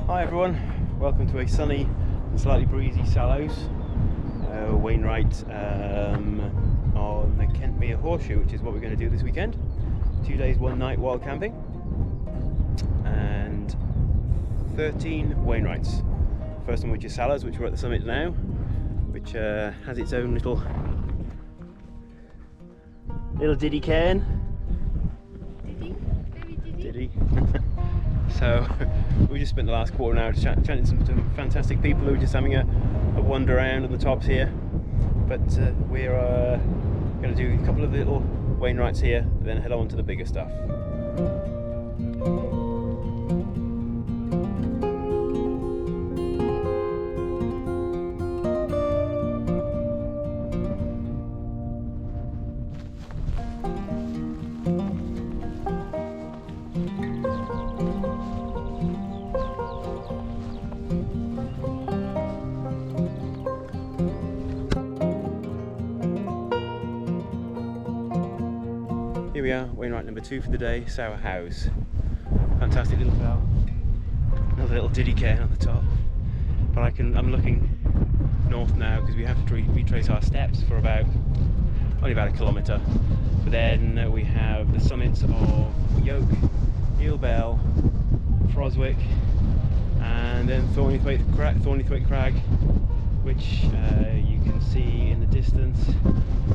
Hi everyone, welcome to a sunny and slightly breezy Sallows, Wainwright on the Kentmere Horseshoe, which is what we're going to do this weekend. 2 days, 1 night wild camping and 13 Wainwrights. First one which is Sallows, which we're at the summit now, which has its own little diddy cairn. Diddy. So we just spent the last quarter of an hour chatting to some fantastic people who are just having a wander around on the tops here. But we're going to do a couple of little Wainwrights here, then head on to the bigger stuff. Here we are, Wainwright number 2 for the day, Sour House. Fantastic little fell. Another little diddy cairn on the top. But I'm looking north now because we have to retrace our steps for only about a kilometre. But then we have the summits of Yoke, Eelbell, Froswick, and then Thornythwaite Crag, which you can see in the distance.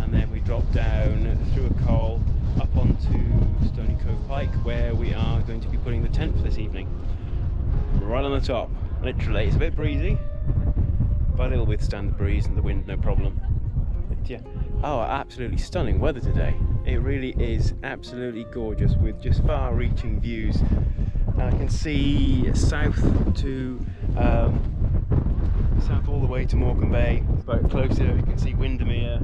And then we drop down through a col up onto Stony Cove Pike, where we are going to be putting the tent for this evening. Right on the top, literally. It's a bit breezy, but it'll withstand the breeze and the wind, no problem. But yeah, oh, absolutely stunning weather today. It really is absolutely gorgeous with just far-reaching views. I can see south all the way to Morecambe Bay. It's about closer, you can see Windermere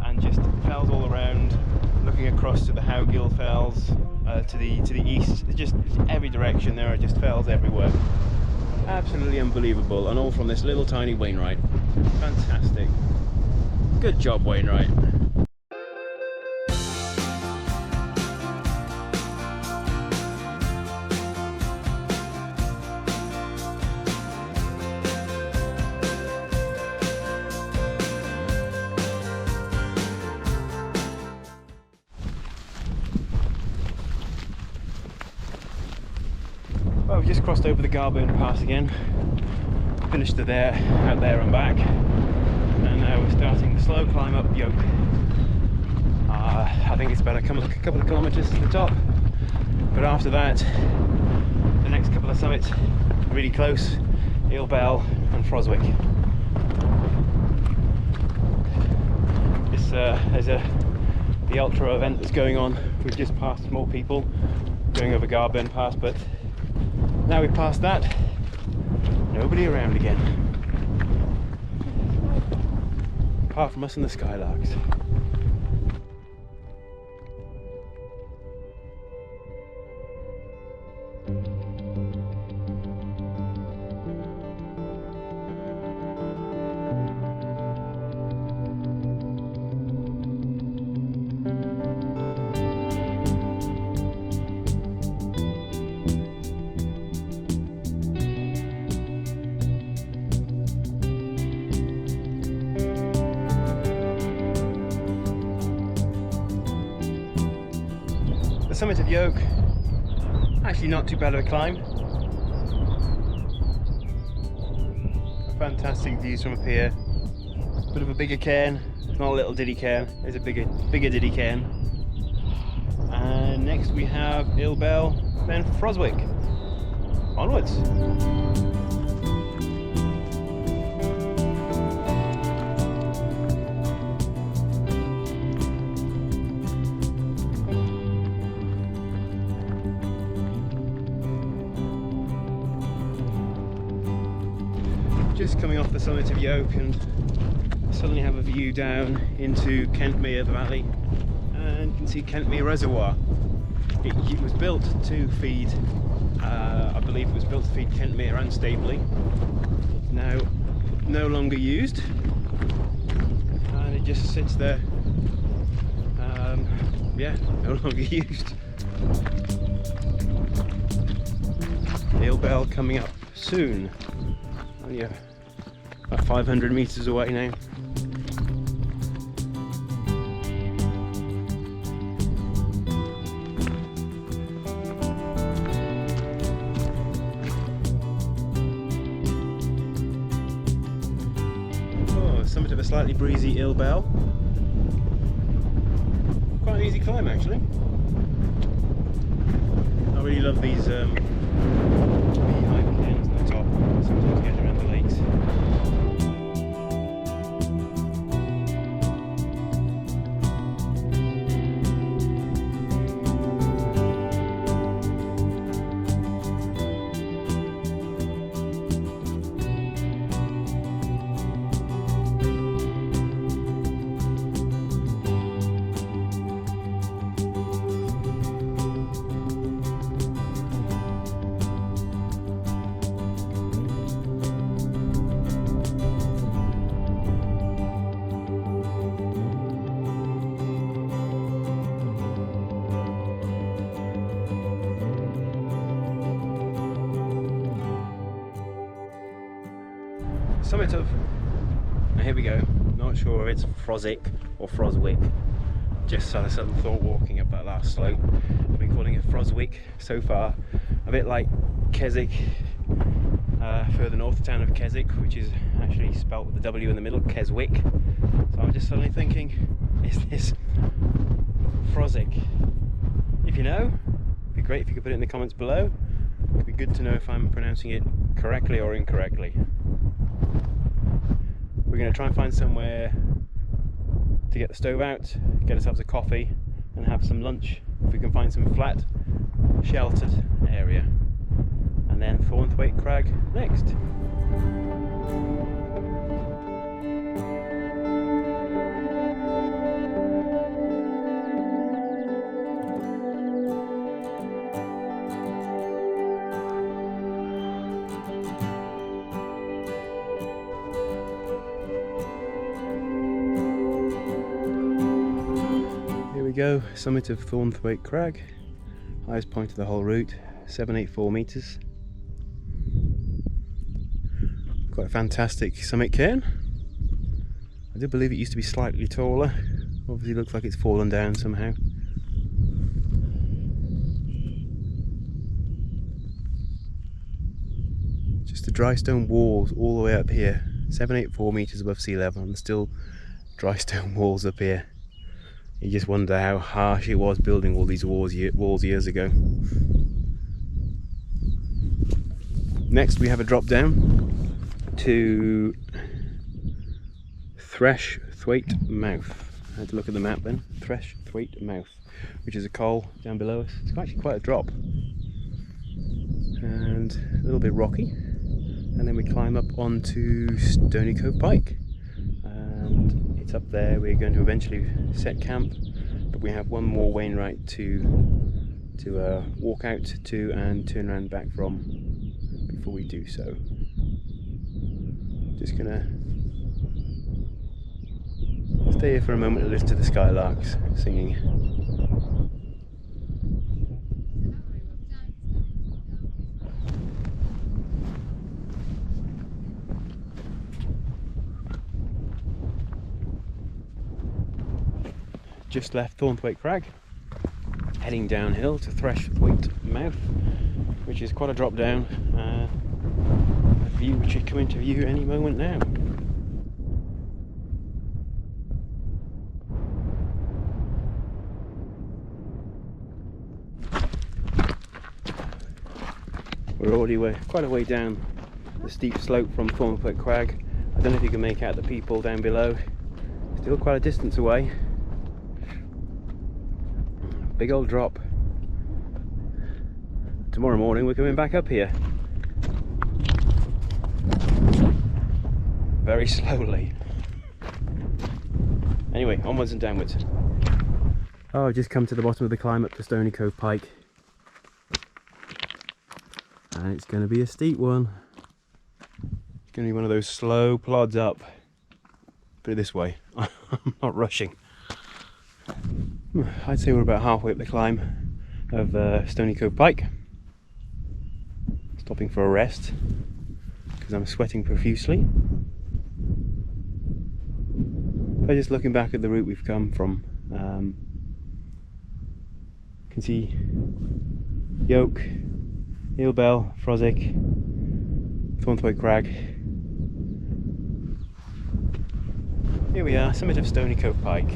and just fells all around. Looking across to the Lakeland Fells, to the east, just every direction there are just fells everywhere. Absolutely unbelievable, and all from this little tiny Wainwright. Fantastic. Good job, Wainwright. Well, we've just crossed over the Garburn Pass again, finished out there and back, and now we're starting the slow climb up Yoke. I think it's about a couple of kilometres to the top, but after that, the next couple of summits, really close, Eelbell and Froswick. There's the ultra event that's going on. We've just passed more people going over Garburn Pass, but now we've passed that, nobody around again, apart from us and the skylarks. The summit of Yoke, actually not too bad of a climb. fantastic views from up here. Bit of a bigger cairn. It's not a little diddy cairn, it's a bigger diddy cairn. And next we have Ilbel, then Froswick. Onwards. Just coming off the summit of Yoke, and suddenly have a view down into Kentmere Valley, and you can see Kentmere Reservoir. It was built to feed, I believe it was built to feed Kentmere and Staveley. It's now no longer used, and it just sits there. Yeah, no longer used. Ilbel coming up soon. Only about 500 meters away now. Oh, summit of a slightly breezy Ilbel. Quite an easy climb actually. I really love these beehive cairns at the top. Sometimes get around the lakes. Summit of, now here we go, not sure if it's Froswick or Froswick, just had a sudden thought walking up that last slope. I've been calling it Froswick so far, a bit like Keswick, further north, the town of Keswick, which is actually spelt with a W in the middle, Keswick. So I'm just suddenly thinking, is this Froswick? If you know, it'd be great if you could put it in the comments below. It'd be good to know if I'm pronouncing it correctly or incorrectly. We're going to try and find somewhere to get the stove out, get ourselves a coffee and have some lunch, if we can find some flat, sheltered area. And then Thornthwaite Crag next. Go, summit of Thornthwaite Crag, highest point of the whole route, 784 meters. Quite a fantastic summit cairn. I do believe it used to be slightly taller, obviously looks like it's fallen down somehow. Just the dry stone walls all the way up here, 784 meters above sea level, and still dry stone walls up here. You just wonder how harsh it was building all these walls years ago. Next we have a drop down to Thwaite Mouth. I had to look at the map then. Thwaite Mouth, which is a col down below us. It's actually quite a drop. And a little bit rocky. And then we climb up onto Stony Cove Pike. It's up there. We're going to eventually set camp, but we have one more Wainwright to walk out to and turn around back from before we do so. Just gonna stay here for a moment and listen to the skylarks singing. Just left Thornthwaite Crag, heading downhill to Thwaite Mouth, which is quite a drop down. view which should come into view any moment now. We're already quite a way down the steep slope from Thornfoot Crag. I don't know if you can make out the people down below. Still quite a distance away. Big old drop. Tomorrow morning we're coming back up here. Very slowly. Anyway, onwards and downwards. Oh, I've just come to the bottom of the climb up to Stony Cove Pike. And it's going to be a steep one. It's going to be one of those slow plods up. Put it this way, I'm not rushing. I'd say we're about halfway up the climb of Stony Cove Pike. Stopping for a rest because I'm sweating profusely. By just looking back at the route we've come from, you can see Yoke, Eelbell, Frosick, Thornthwaite Crag. Here we are, summit of Stony Cove Pike.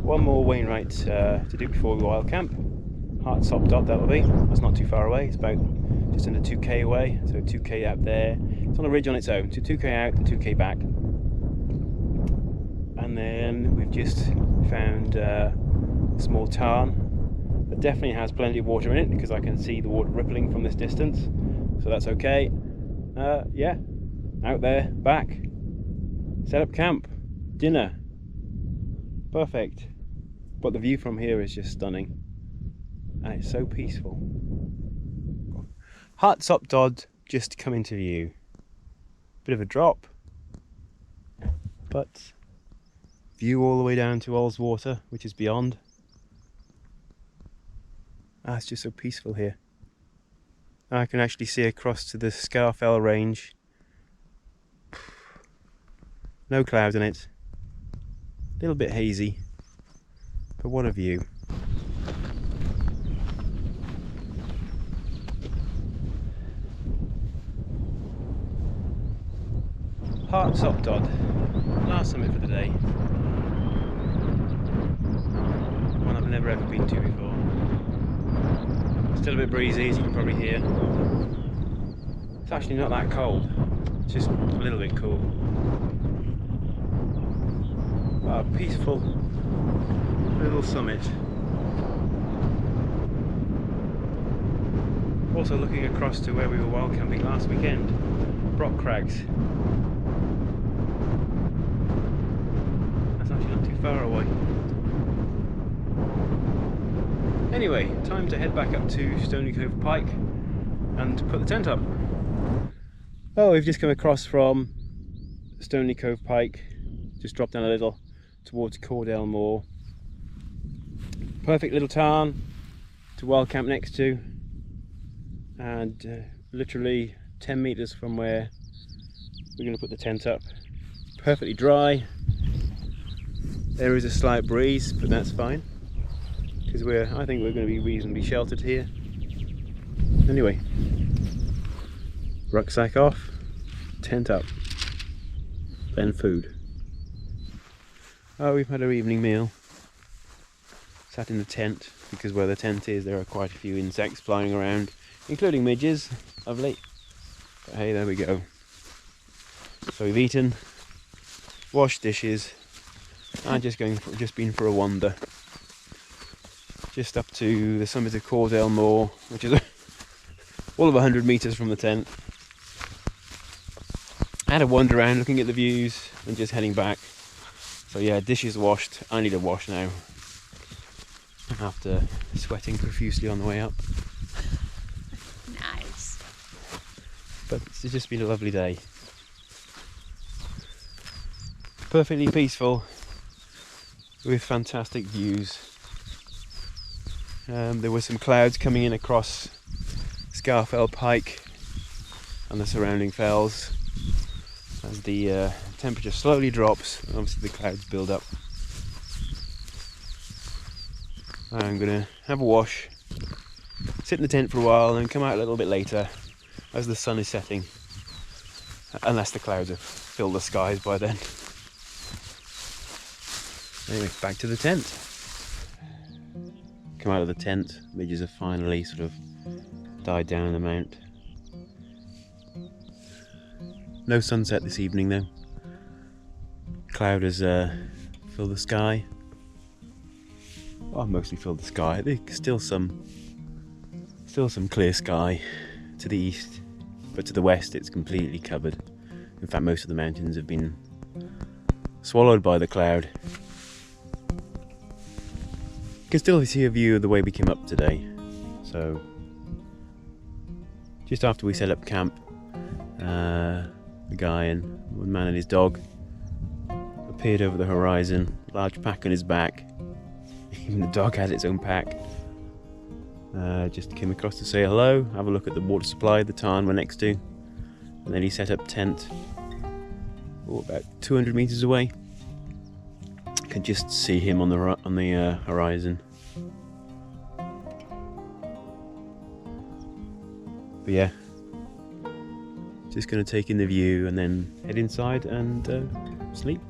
One more Wainwright to do before we wild camp. Hart Sop Dot that'll be. That's not too far away. It's about just under 2k away. So 2k out there. It's on a ridge on its own. So 2k out and 2k back. And then we've just found a small tarn that definitely has plenty of water in it because I can see the water rippling from this distance. So that's okay. Yeah, out there, back. Set up camp. Dinner. Perfect. But the view from here is just stunning. And it's so peaceful. Hart Sop Dod just come into view. Bit of a drop. But view all the way down to Ullswater, which is beyond. It's just so peaceful here. I can actually see across to the Scarfell range. No cloud in it. A little bit hazy, but what a view. Hart Sop Dod, last summit for the day. One I've never ever been to before. Still a bit breezy, as you can probably hear. It's actually not that cold, it's just a little bit cool. A peaceful little summit. Also looking across to where we were wild camping last weekend, Brock Crags. That's actually not too far away. Anyway, time to head back up to Stony Cove Pike and put the tent up. Oh, we've just come across from Stony Cove Pike, just dropped down a little towards Cordell Moor. Perfect little tarn to wild camp next to, and literally 10 metres from where we're going to put the tent up. Perfectly dry. There is a slight breeze, but that's fine because I think we're going to be reasonably sheltered here. Anyway, rucksack off, tent up, then food. Oh, we've had our evening meal. Sat in the tent, because where the tent is there are quite a few insects flying around, including midges, lovely. But hey, there we go. So we've eaten, washed dishes, and just been for a wander. Just up to the summit of Cordell Moor, which is all of 100 metres from the tent. I had a wander around looking at the views and just heading back. So yeah, dishes washed. I need a wash now after sweating profusely on the way up. Nice. But it's just been a lovely day. Perfectly peaceful with fantastic views. There were some clouds coming in across Scarfell Pike and the surrounding fells as the temperature slowly drops and obviously the clouds build up. I'm gonna have a wash, sit in the tent for a while, and then come out a little bit later as the sun is setting, unless the clouds have filled the skies by then. Anyway, back to the tent. Come out of the tent, midges have finally sort of died down in the mount. No sunset this evening though. Cloud has filled the sky. Well, mostly filled the sky. There's still some clear sky to the east, but to the west it's completely covered. In fact, most of the mountains have been swallowed by the cloud. You can still see a view of the way we came up today. So, just after we set up camp, the guy and one man and his dog appeared over the horizon, large pack on his back. Even the dog has its own pack. Just came across to say hello, have a look at the water supply, the tarn we're next to, and then he set up tent about 200 meters away. Can just see him on the horizon. But yeah, just gonna take in the view and then head inside and sleep.